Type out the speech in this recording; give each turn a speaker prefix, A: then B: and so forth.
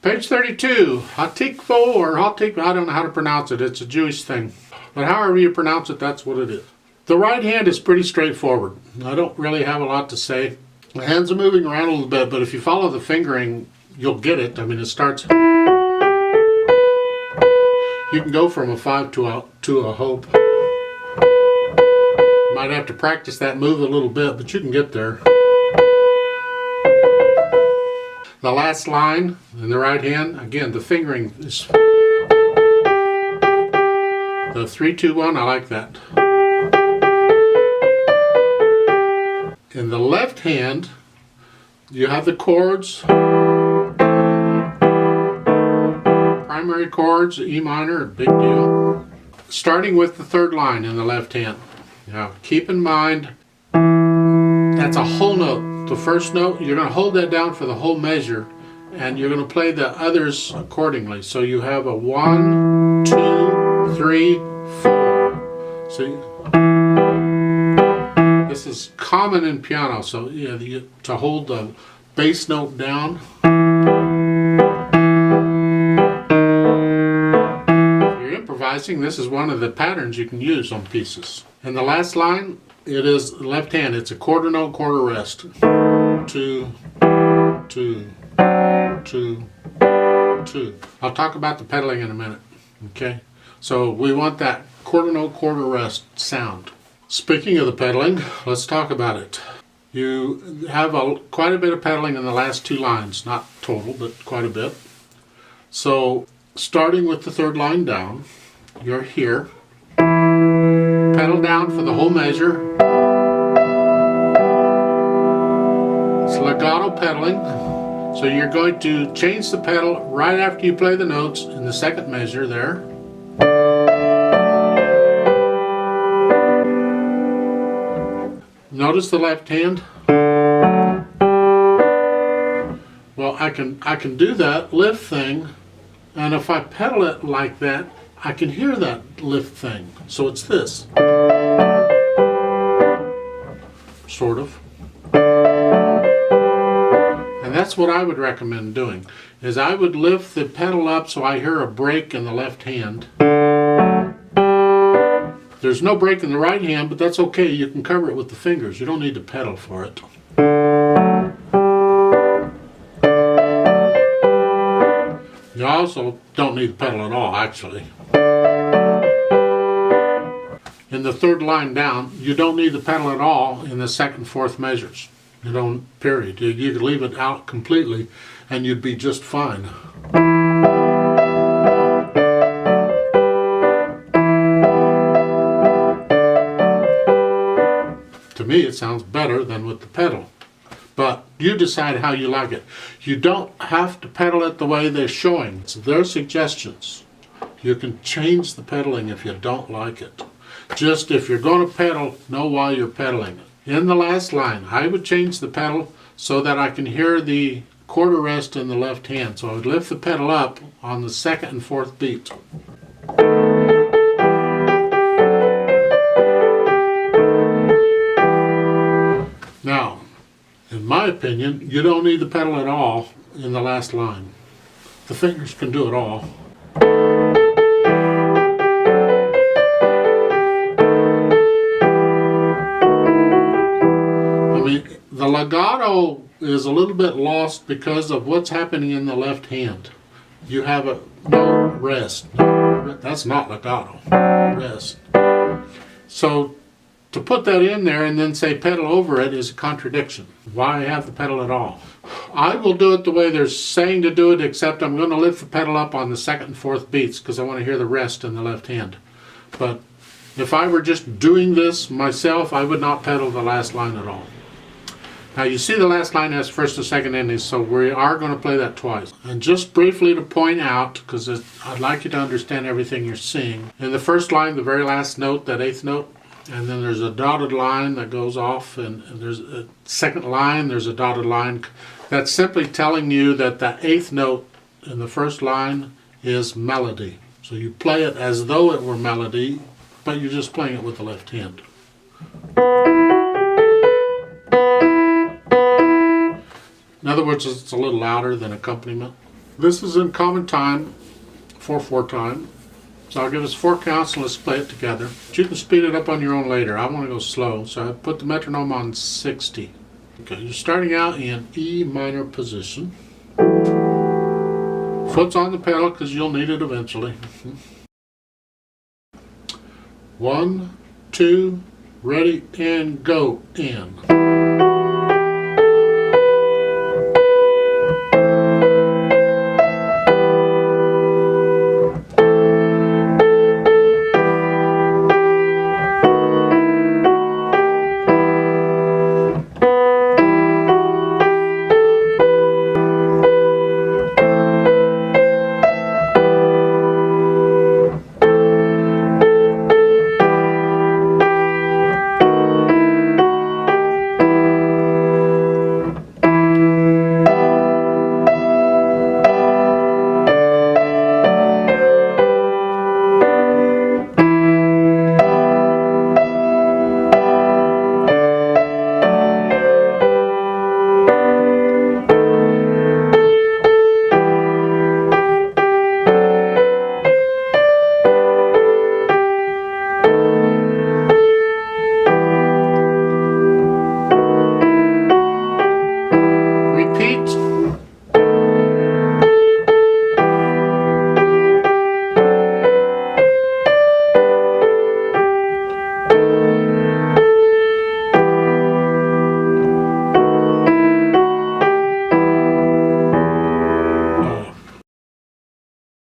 A: Page 32, Hatikvoh or Hatikvoh, I don't know how to pronounce it. It's a Jewish thing. But however you pronounce it, that's what it is. The right hand is pretty straightforward. I don't really have a lot to say. The hands are moving around a little bit, but if you follow the fingering, you'll get it. I mean, it starts... You can go from a 5 to a hope. Might have to practice that move a little bit, but you can get there. The last line in the right hand, again, the fingering is the 3, 2, 1. I like that. In the left hand, you have the chords. Primary chords, E minor, big deal. Starting with the third line in the left hand. Now, keep in mind, that's a whole note. The first note, you're going to hold that down for the whole measure, and you're going to play the others accordingly. So you have a 1, 2, 3, 4. See? This is common in piano, so to hold the bass note down. If you're improvising, this is one of the patterns you can use on pieces. And the last line, it is left hand. It's a quarter note, quarter rest. 2, 2, 2, 2. I'll talk about the pedaling in a minute. Okay? So we want that quarter note, quarter rest sound. Speaking of the pedaling, let's talk about it. You have quite a bit of pedaling in the last two lines. Not total, but quite a bit. So starting with the third line down, you're here. Pedal down for the whole measure. It's legato pedaling. So you're going to change the pedal right after you play the notes in the second measure there. Notice the left hand. Well, I can do that lift thing, and if I pedal it like that, I can hear that lift thing. So it's this. Sort of. And that's what I would recommend doing, is I would lift the pedal up so I hear a break in the left hand. There's no break in the right hand, but that's okay. You can cover it with the fingers. You don't need to pedal for it. You also don't need to pedal at all, actually. In the third line down, you don't need to pedal at all in the second, fourth measures. You don't, period. You could leave it out completely and you'd be just fine. To me, it sounds better than with the pedal. But you decide how you like it. You don't have to pedal it the way they're showing. It's their suggestions. You can change the pedaling if you don't like it. Just if you're going to pedal, know why you're pedaling it. In the last line, I would change the pedal so that I can hear the quarter rest in the left hand. So I would lift the pedal up on the second and fourth beat. Now, in my opinion, you don't need the pedal at all in the last line. The fingers can do it all. I mean, the legato is a little bit lost because of what's happening in the left hand. You have a no rest. That's not legato. Rest. So to put that in there and then say pedal over it is a contradiction. Why have the pedal at all? I will do it the way they're saying to do it, except I'm going to lift the pedal up on the second and fourth beats because I want to hear the rest in the left hand. But if I were just doing this myself, I would not pedal the last line at all. Now you see the last line has first and second endings, so we are going to play that twice. And just briefly to point out, because I'd like you to understand everything you're seeing. In the first line, the very last note, that eighth note, and then there's a dotted line that goes off, and there's a second line, there's a dotted line. That's simply telling you that the eighth note in the first line is melody. So you play it as though it were melody, but you're just playing it with the left hand. In other words, it's a little louder than accompaniment. This is in common time, 4/4 time. So I'll give us 4 counts and let's play it together. But you can speed it up on your own later. I want to go slow, so I put the metronome on 60. Okay, you're starting out in E minor position. Foot's on the pedal because you'll need it eventually. 1, 2, ready, and go, in.